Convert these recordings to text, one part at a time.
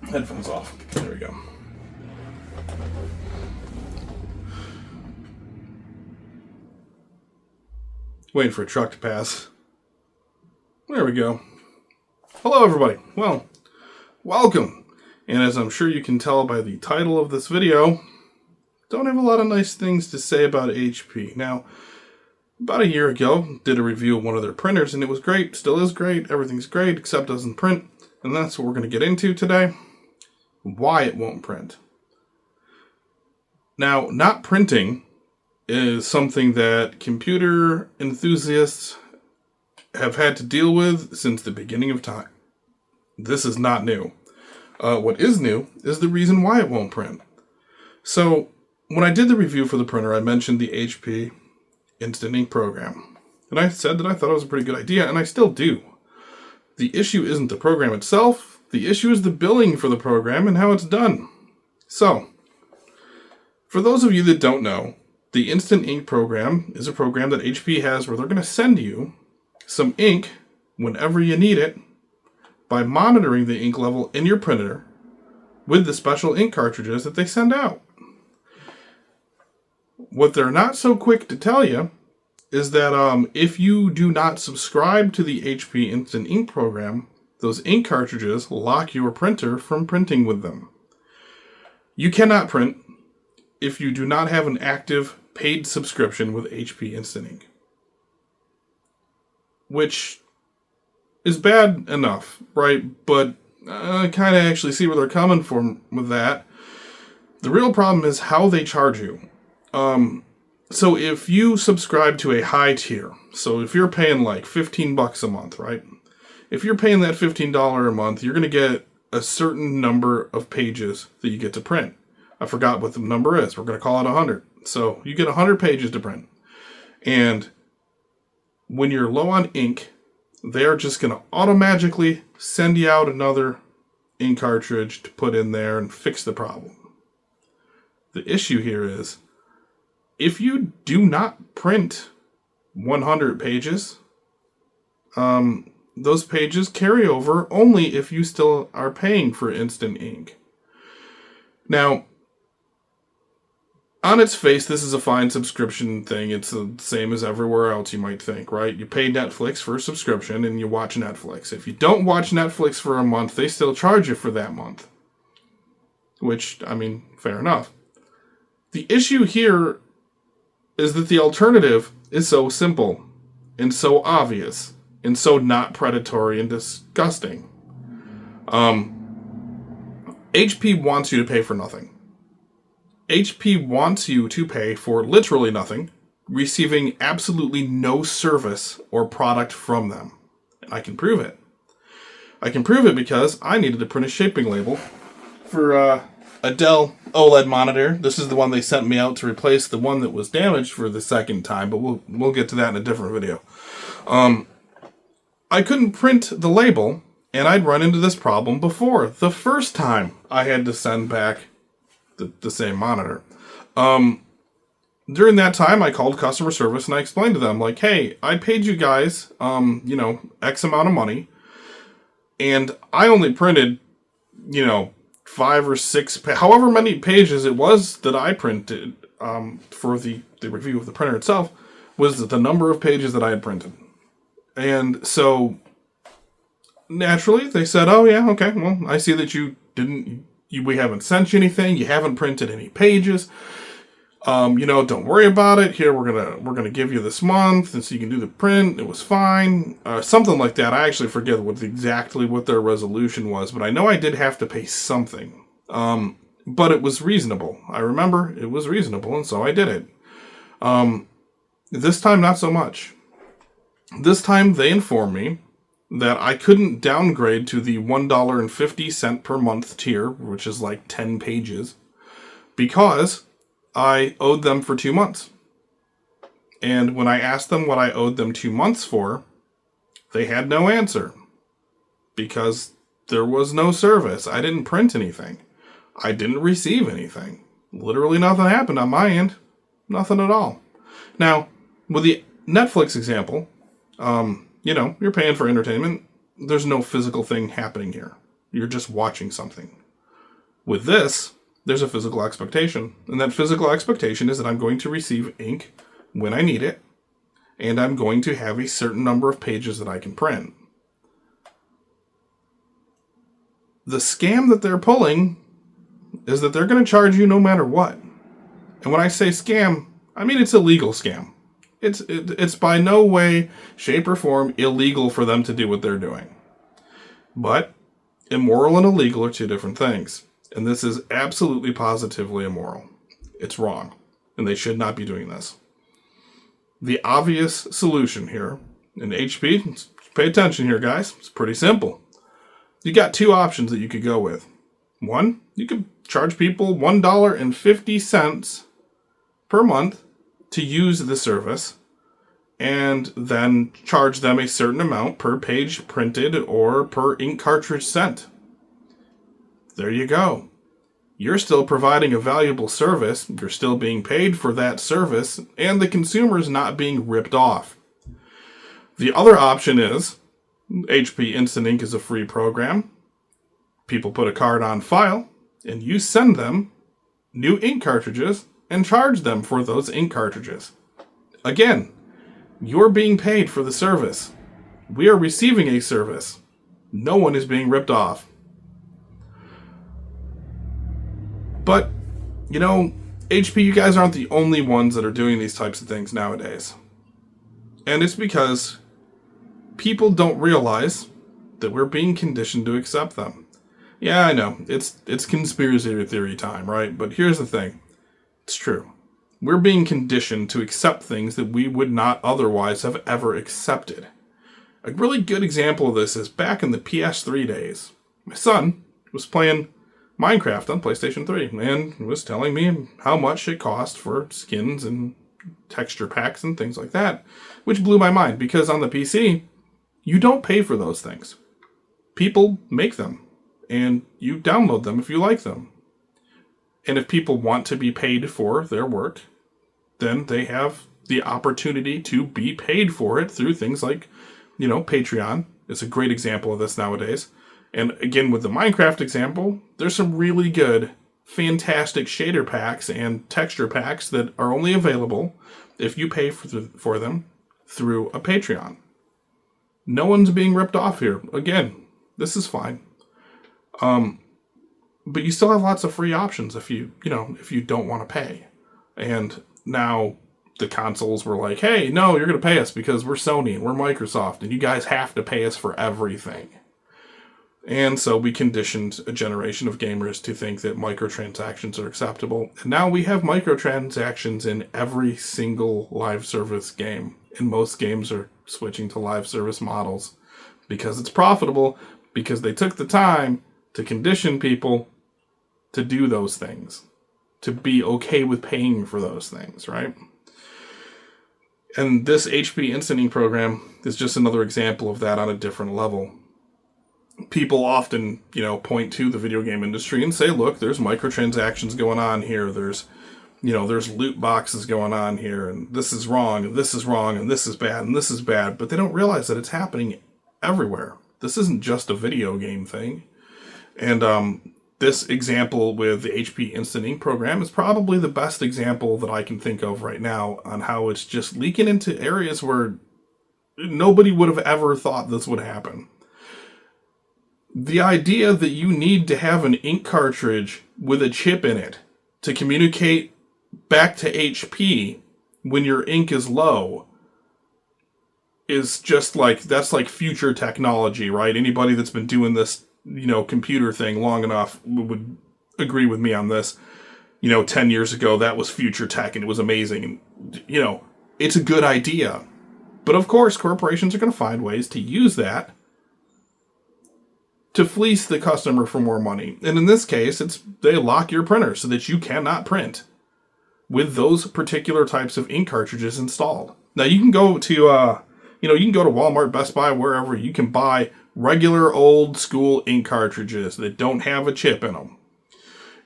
Headphones off. There we go. Waiting for a truck to pass. There we go. Hello, everybody. Well, welcome. And as I'm sure you can tell by the title of this video, don't have a lot of nice things to say about HP. Now, about a year ago, did a review of one of their printers, and it was great. Still is great. Everything's great, except doesn't print. And that's what we're going to get into today. Why it won't print. Now, not printing is something that computer enthusiasts have had to deal with since the beginning of time. This is not new. What is new is the reason why it won't print. So, when I did the review for the printer, I mentioned the HP Instant Ink program. And I said that I thought it was a pretty good idea, and I still do. The issue isn't the program itself. The issue is the billing for the program and how it's done. So, for those of you that don't know, the Instant Ink program is a program that HP has where they're going to send you some ink whenever you need it by monitoring the ink level in your printer with the special ink cartridges that they send out. What they're not so quick to tell you is that if you do not subscribe to the HP Instant Ink program, those ink cartridges lock your printer from printing with them. You cannot print if you do not have an active paid subscription with HP Instant Ink. Which is bad enough, right? But I kind of actually see where they're coming from with that. The real problem is how they charge you. So if you subscribe to a high tier, so if you're paying like $15 a month, right? If you're paying that $15 a month, you're going to get a certain number of pages that you get to print. I forgot what the number is. We're going to call it 100. So you get 100 pages to print. And when you're low on ink, they're just going to automatically send you out another ink cartridge to put in there and fix the problem. The issue here is, if you do not print 100 pages, those pages carry over only if you still are paying for Instant Ink. Now, on its face, this is a fine subscription thing. It's the same as everywhere else, you might think, right? You pay Netflix for a subscription and you watch Netflix. If you don't watch Netflix for a month, they still charge you for that month. Which, I mean, fair enough. The issue here is that the alternative is so simple and so obvious and so not predatory and disgusting. HP wants you to pay for nothing. HP wants you to pay for literally nothing, receiving absolutely no service or product from them. And I can prove it. I can prove it because I needed to print a shaping label for a Dell OLED monitor. This is the one they sent me out to replace the one that was damaged for the second time, but we'll get to that in a different video. I couldn't print the label, and I'd run into this problem before. The first time I had to send back the same monitor. During that time, I called customer service and I explained to them, like, hey, I paid you guys, X amount of money, and I only printed, 5 or 6, however many pages it was that I printed for the review of the printer itself, was the number of pages that I had printed. And so, naturally, they said, oh yeah, okay, well, I see that we haven't sent you anything, you haven't printed any pages, don't worry about it, here, we're gonna give you this month, and so you can do the print, it was fine, something like that. I actually forget exactly what their resolution was, but I know I did have to pay something, but it was reasonable. I remember it was reasonable, and so I did it. This time, not so much. This time, they informed me that I couldn't downgrade to the $1.50 per month tier, which is like 10 pages, because I owed them for 2 months. And when I asked them what I owed them 2 months for, they had no answer. Because there was no service. I didn't print anything. I didn't receive anything. Literally nothing happened on my end. Nothing at all. Now, with the Netflix example, you're paying for entertainment. there's no physical thing happening here. You're just watching something. With this, there's a physical expectation. And that physical expectation is that I'm going to receive ink when I need it, and I'm going to have a certain number of pages that I can print. The scam that they're pulling is that they're going to charge you no matter what. And when I say scam, I mean it's a legal scam. It's by no way, shape, or form illegal for them to do what they're doing. But immoral and illegal are two different things. And this is absolutely positively immoral. It's wrong. And they should not be doing this. The obvious solution here, in HP, pay attention here, guys. It's pretty simple. You got two options that you could go with. One, you could charge people $1.50 per month to use the service, and then charge them a certain amount per page printed or per ink cartridge sent. There you go. You're still providing a valuable service, you're still being paid for that service, and the consumer's not being ripped off. The other option is, HP Instant Ink is a free program. People put a card on file, and you send them new ink cartridges and charge them for those ink cartridges. Again, you're being paid for the service. We are receiving a service. No one is being ripped off. But, HP, you guys aren't the only ones that are doing these types of things nowadays. And it's because people don't realize that we're being conditioned to accept them. Yeah, I know, it's conspiracy theory time, right? But here's the thing. It's true. We're being conditioned to accept things that we would not otherwise have ever accepted. A really good example of this is back in the PS3 days. My son was playing Minecraft on PlayStation 3 and was telling me how much it cost for skins and texture packs and things like that, which blew my mind because on the PC, you don't pay for those things. People make them, and you download them if you like them. And if people want to be paid for their work, then they have the opportunity to be paid for it through things like, Patreon. It's a great example of this nowadays. And again, with the Minecraft example, there's some really good, fantastic shader packs and texture packs that are only available if you pay for them through a Patreon. No one's being ripped off here. Again, this is fine. But you still have lots of free options if you don't want to pay. And now the consoles were like, hey, no, you're going to pay us because we're Sony and we're Microsoft and you guys have to pay us for everything. And so we conditioned a generation of gamers to think that microtransactions are acceptable. And now we have microtransactions in every single live service game. And most games are switching to live service models because it's profitable, because they took the time to condition people to do those things, to be okay with paying for those things, right? And this HP Instant Ink program is just another example of that on a different level. People often, point to the video game industry and say, look, there's microtransactions going on here. There's loot boxes going on here, and this is wrong, and this is wrong, and this is bad, and this is bad. But they don't realize that it's happening everywhere. This isn't just a video game thing. And this example with the HP Instant Ink program is probably the best example that I can think of right now on how it's just leaking into areas where nobody would have ever thought this would happen. The idea that you need to have an ink cartridge with a chip in it to communicate back to HP when your ink is low is just that's like future technology, right? Anybody that's been doing this, computer thing long enough would agree with me on this. 10 years ago, that was future tech and it was amazing. And, it's a good idea. But of course, corporations are going to find ways to use that to fleece the customer for more money. And in this case, they lock your printer so that you cannot print with those particular types of ink cartridges installed. Now you can go to, you can go to Walmart, Best Buy, wherever. You can buy regular old school ink cartridges that don't have a chip in them.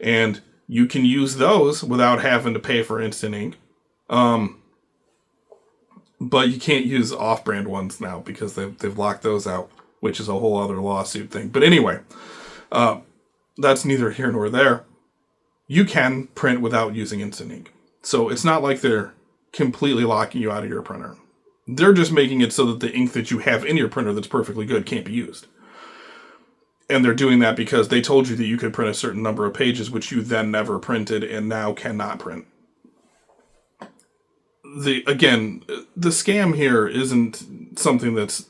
And you can use those without having to pay for instant ink. But you can't use off-brand ones now because they've locked those out. which is a whole other lawsuit thing. But anyway, that's neither here nor there. You can print without using instant ink. So it's not like they're completely locking you out of your printer. They're just making it so that the ink that you have in your printer that's perfectly good can't be used. And they're doing that because they told you that you could print a certain number of pages, which you then never printed and now cannot print. The scam here isn't something that's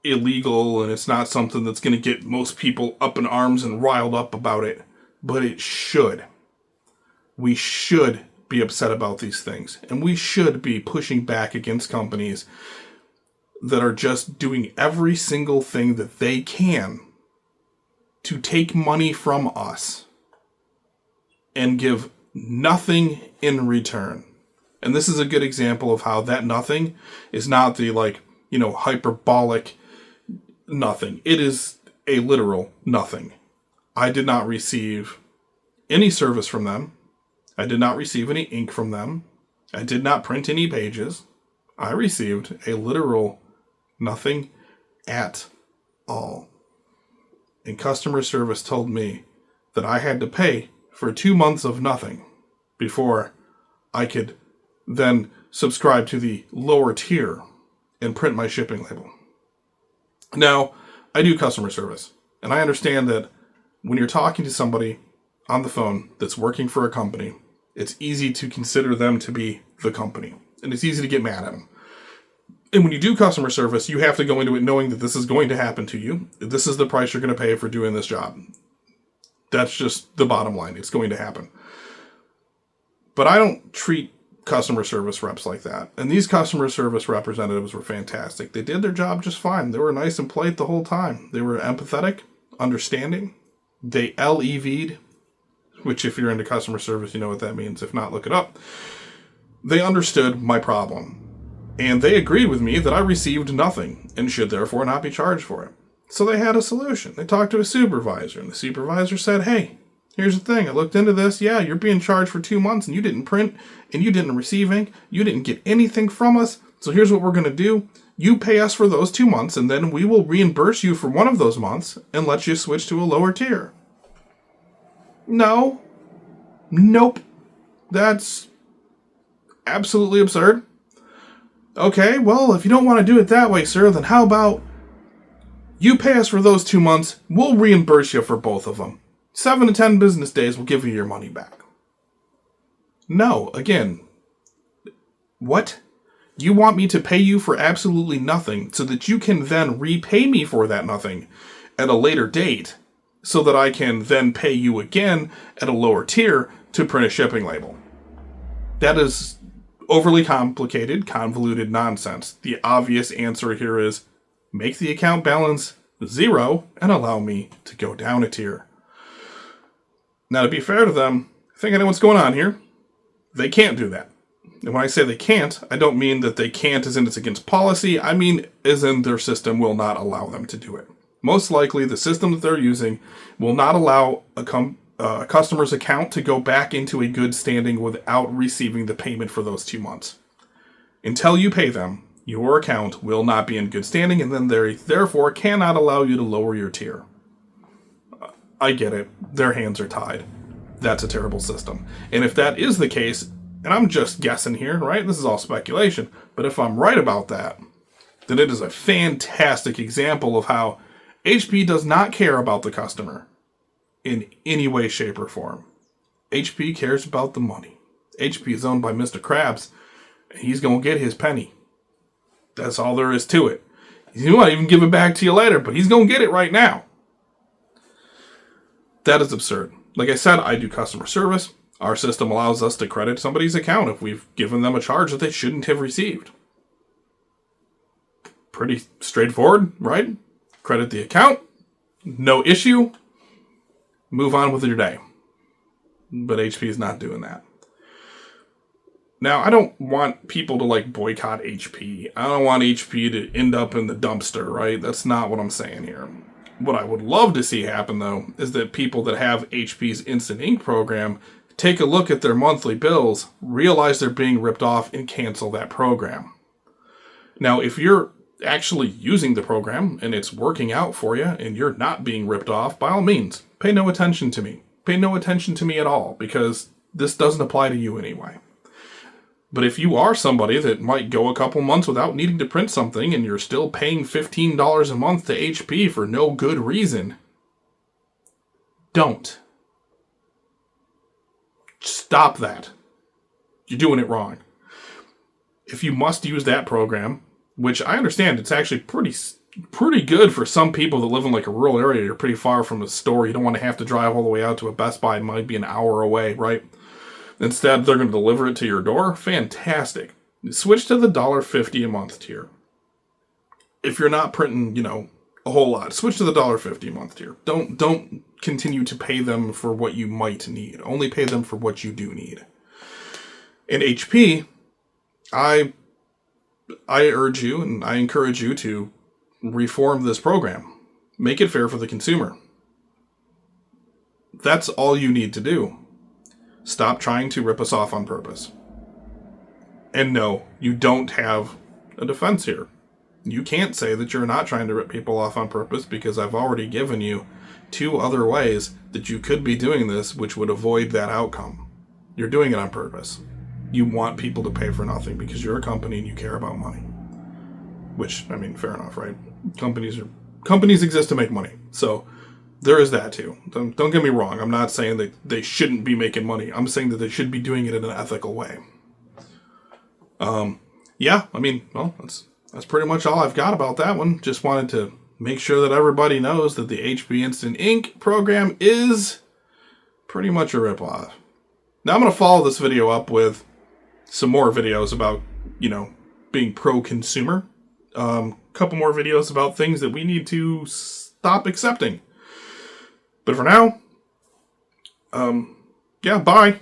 illegal, and it's not something that's going to get most people up in arms and riled up about it, but it should. We should be upset about these things, and we should be pushing back against companies that are just doing every single thing that they can to take money from us and give nothing in return. And this is a good example of how that nothing is not the hyperbolic nothing. It is a literal nothing. I did not receive any service from them. I did not receive any ink from them. I did not print any pages. I received a literal nothing at all. And customer service told me that I had to pay for 2 months of nothing before I could then subscribe to the lower tier and print my shipping label. Now, I do customer service, and I understand that when you're talking to somebody on the phone that's working for a company, it's easy to consider them to be the company, and it's easy to get mad at them. And when you do customer service, you have to go into it knowing that this is going to happen to you. This is the price you're going to pay for doing this job. That's just the bottom line. It's going to happen. But I don't treat customer service reps like that. And these customer service representatives were fantastic. They did their job just fine. They were nice and polite the whole time. They were empathetic, understanding. They LEV'd, which if you're into customer service, you know what that means. If not, look it up. They understood my problem. And they agreed with me that I received nothing and should therefore not be charged for it. So they had a solution. They talked to a supervisor, and the supervisor said, hey, here's the thing. I looked into this. Yeah, you're being charged for 2 months, and you didn't print, and you didn't receive ink. You didn't get anything from us. So here's what we're going to do. You pay us for those 2 months, and then we will reimburse you for one of those months and let you switch to a lower tier. No. Nope. That's absolutely absurd. Okay, well, if you don't want to do it that way, sir, then how about you pay us for those 2 months, we'll reimburse you for both of them. 7 to 10 business days, we'll give you your money back. No, again, what? You want me to pay you for absolutely nothing so that you can then repay me for that nothing at a later date so that I can then pay you again at a lower tier to print a shipping label. That is overly complicated, convoluted nonsense. The obvious answer here is make the account balance 0 and allow me to go down a tier. Now, to be fair to them, I think I know what's going on here. They can't do that. And when I say they can't, I don't mean that they can't as in it's against policy. I mean as in their system will not allow them to do it. Most likely, the system that they're using will not allow a customer's account to go back into a good standing without receiving the payment for those 2 months. Until you pay them, your account will not be in good standing, and then they therefore cannot allow you to lower your tier. I get it. Their hands are tied. That's a terrible system. And if that is the case, and I'm just guessing here, right? This is all speculation. But if I'm right about that, then it is a fantastic example of how HP does not care about the customer in any way, shape, or form. HP cares about the money. HP is owned by Mr. Krabs, and he's going to get his penny. That's all there is to it. He might even give it back to you later, but he's going to get it right now. That is absurd. Like I said, I do customer service. Our system allows us to credit somebody's account if we've given them a charge that they shouldn't have received. Pretty straightforward, right? Credit the account. No issue. Move on with your day. But HP is not doing that. Now, I don't want people to boycott HP. I don't want HP to end up in the dumpster, right? That's not what I'm saying here. What I would love to see happen, though, is that people that have HP's Instant Ink program take a look at their monthly bills, realize they're being ripped off, and cancel that program. Now, if you're actually using the program and it's working out for you and you're not being ripped off, by all means, pay no attention to me. Pay no attention to me at all, because this doesn't apply to you anyway. But if you are somebody that might go a couple months without needing to print something and you're still paying $15 a month to HP for no good reason, don't. Stop that. You're doing it wrong. If you must use that program, which I understand it's actually pretty good for some people that live in like a rural area. You're pretty far from a store. You don't want to have to drive all the way out to a Best Buy. It might be an hour away, right? Instead, they're going to deliver it to your door. Fantastic. Switch to the $1.50 a month tier. If you're not printing, a whole lot, switch to the $1.50 a month tier. Don't continue to pay them for what you might need. Only pay them for what you do need. In HP, I urge you and I encourage you to reform this program. Make it fair for the consumer. That's all you need to do. Stop trying to rip us off on purpose. And no, you don't have a defense here. You can't say that you're not trying to rip people off on purpose, because I've already given you 2 other ways that you could be doing this which would avoid that outcome. You're doing it on purpose. You want people to pay for nothing because you're a company and you care about money. Which, fair enough, right? Companies exist to make money. So there is that too. Don't get me wrong. I'm not saying that they shouldn't be making money. I'm saying that they should be doing it in an ethical way. That's pretty much all I've got about that one. Just wanted to make sure that everybody knows that the HP Instant Ink program is pretty much a ripoff. Now I'm going to follow this video up with some more videos about, being pro-consumer. Couple more videos about things that we need to stop accepting. But for now, bye.